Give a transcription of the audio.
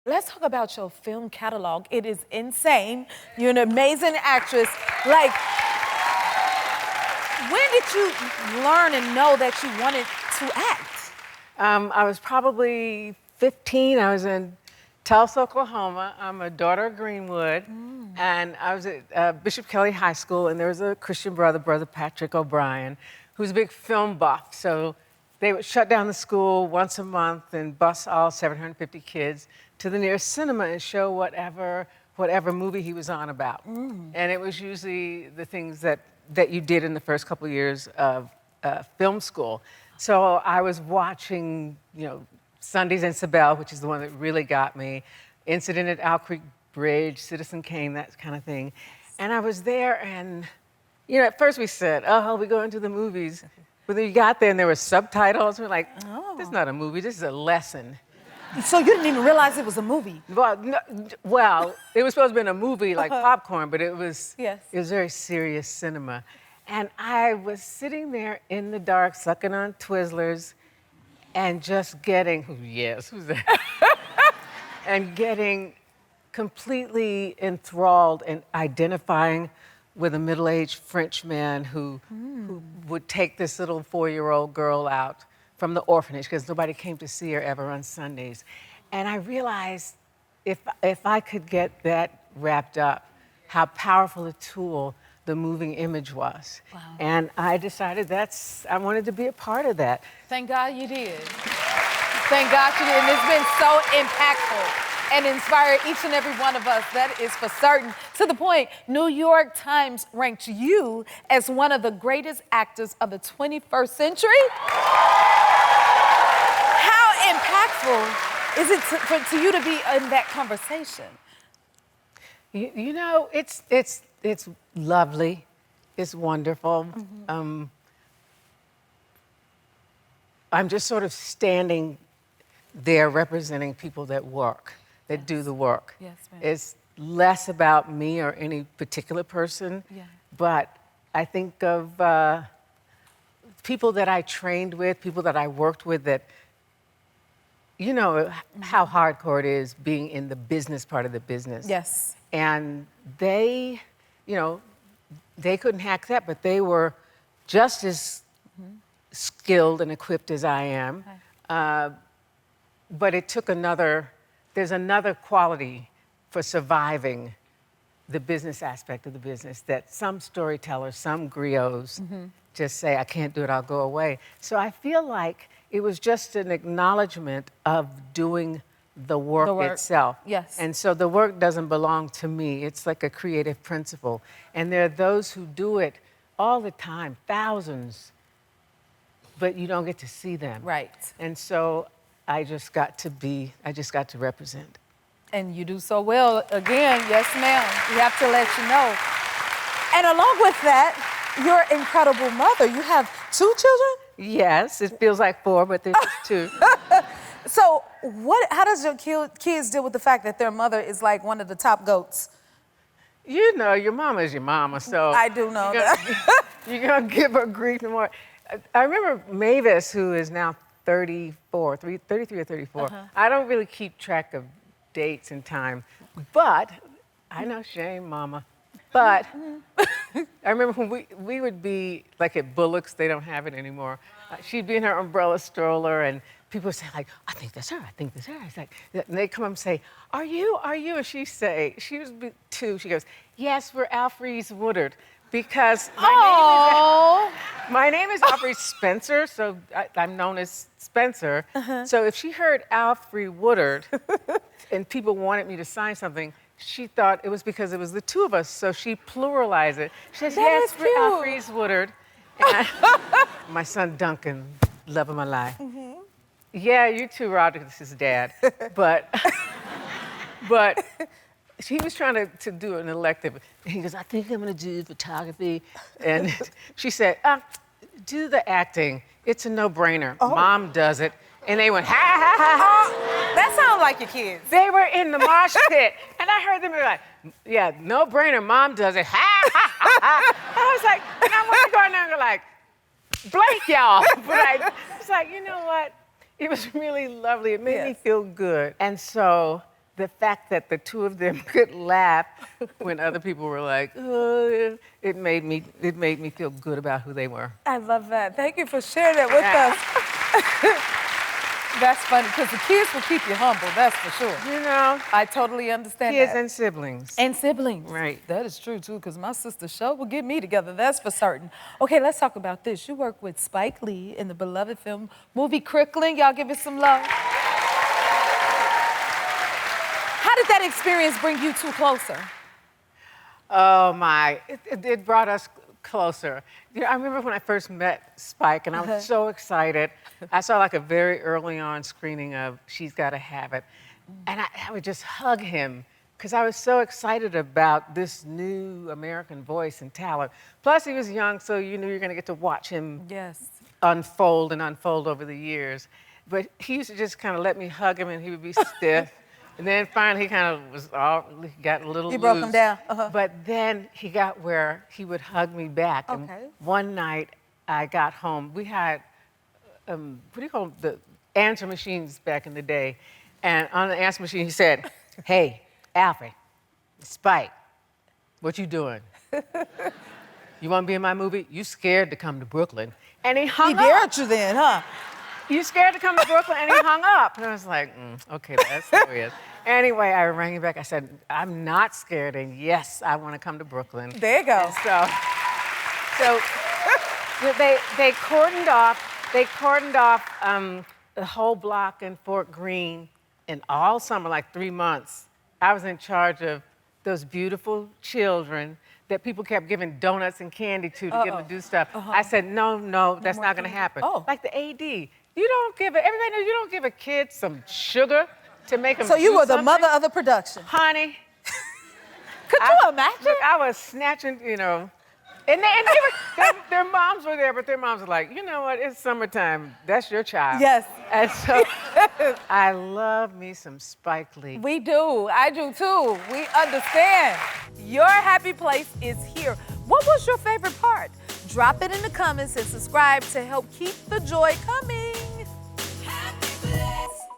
Let's talk about your film catalog. It is insane. You're an amazing actress. Like, when did you learn and know that you wanted to act? I was probably 15. I was in Tulsa, Oklahoma. I'm a daughter of Greenwood. And I was at Bishop Kelly High School, and there was a Christian brother, Brother Patrick O'Brien, who was a big film buff. So they would shut down the school once a month and bus all 750 kids to the nearest cinema and show whatever movie he was on about. And it was usually the things that you did in the first couple of years of film school. So I was watching, Sundays in Sabelle, which is the one that really got me, Incident at Owl Creek Bridge, Citizen Kane, that kind of thing. And I was there, and at first we said, oh, we're going to the movies. But then we got there and there were subtitles. We're like, this is not a movie, this is a lesson. So you didn't even realize it was a movie? Well, it was supposed to be a movie like popcorn, but it was very serious cinema. And I was sitting there in the dark, sucking on Twizzlers, and just getting, who's that? And getting completely enthralled and identifying with a middle-aged French man who would take this little 4-year-old girl out from the orphanage because nobody came to see her ever on Sundays. And I realized if I could get that wrapped up, how powerful a tool the moving image was. Wow. And I decided I wanted to be a part of that. Thank God you did. Thank God you did. And it's been so impactful and inspire each and every one of us, that is for certain. To the point, New York Times ranked you as one of the greatest actors of the 21st century. How impactful is it to you to be in that conversation? It's lovely, it's wonderful. I'm just sort of standing there representing people that work. That do the work. Yes, ma'am. It's less about me or any particular person, but I think of people that I trained with, people that I worked with that, how hardcore it is being in the business part of the business. Yes. And they, they couldn't hack that, but they were just as skilled and equipped as I am. Okay. But it took there's another quality for surviving the business aspect of the business that some storytellers, some griots just say, I can't do it, I'll go away. So I feel like it was just an acknowledgement of doing the work itself. Yes. And so the work doesn't belong to me. It's like a creative principle. And there are those who do it all the time, thousands, but you don't get to see them. Right. And so I just got to represent. And you do so well. Again, yes, ma'am. We have to let you know. And along with that, you're an incredible mother. You have 2 children? Yes, it feels like 4, but there's just 2. So how does your kids deal with the fact that their mother is like one of the top goats? Your mama is your mama, so. I do know that. You're gonna give her grief and more. I remember Mavis, who is now 33 or 34. I don't really keep track of dates and time, but I know, shame, mama. But I remember when we would be like at Bullock's, they don't have it anymore. She'd be in her umbrella stroller and people would say like, I think that's her, I think that's her. It's like, and they'd come up and say, are you? And she'd say, she was 2, she goes, yes, we're Alfre Woodard. Because my name is Alfre Spencer, so I'm known as Spencer. So if she heard Alfre Woodard and people wanted me to sign something, she thought it was because it was the 2 of us, so she pluralized it. She says, yes, we're Alfre Woodard. And my son Duncan, love of my life. Yeah, you too, Roger, this is Dad. But he was trying to do an elective. And he goes, I think I'm gonna do photography. And she said, do the acting. It's a no-brainer. Mom does it. And they went, ha, ha, ha, ha. That sounds like your kids. They were in the mosh pit. And I heard them be like, yeah, no-brainer, Mom does it. Ha, ha, ha, ha. I was like, and I wanted to go in there and go like, blank y'all. But I was like, you know what? It was really lovely. It made me feel good. And so the fact that the two of them could laugh when other people were like, oh, it made me feel good about who they were. I love that. Thank you for sharing that with us. That's funny, because the kids will keep you humble, that's for sure. You know? I totally understand Kids that. and siblings. And siblings. Right. That is true, too, because my sister show will get me together, that's for certain. Okay, let's talk about this. You work with Spike Lee in the beloved movie Crooklyn. Y'all give it some love. How did that experience bring you two closer? Oh, my. It brought us closer. You know, I remember when I first met Spike, and I was so excited. I saw like a very early on screening of She's Gotta Have It, and I would just hug him because I was so excited about this new American voice and talent. Plus, he was young, so you knew you were going to get to watch him unfold and unfold over the years. But he used to just kind of let me hug him, and he would be stiff. And then finally, he kind of got a little loose. You broke him down. But then he got where he would hug me back. Okay. And one night, I got home. We had, what do you call them? The answer machines back in the day. And on the answer machine, he said, hey, Alfre, Spike, what you doing? You want to be in my movie? You scared to come to Brooklyn. And he hung up. He dared you then, huh? You scared to come to Brooklyn? And he hung up. And I was like, okay, that's how he is. Anyway, I rang him back. I said, I'm not scared, and yes, I want to come to Brooklyn. There you go. And so they cordoned off the whole block in Fort Greene, and all summer, like 3 months, I was in charge of those beautiful children that people kept giving donuts and candy to get them to do stuff. I said, no, that's not going to happen. Like the AD. Everybody knows you don't give a kid some sugar to make them So you do were the something. mother of the production. Honey. Could you imagine? Look, I was snatching, you know. And their moms were there, but their moms were like, you know what, it's summertime. That's your child. Yes. And so I love me some Spike Lee. We do. I do too. We understand. Your happy place is here. What was your favorite part? Drop it in the comments and subscribe to help keep the joy coming.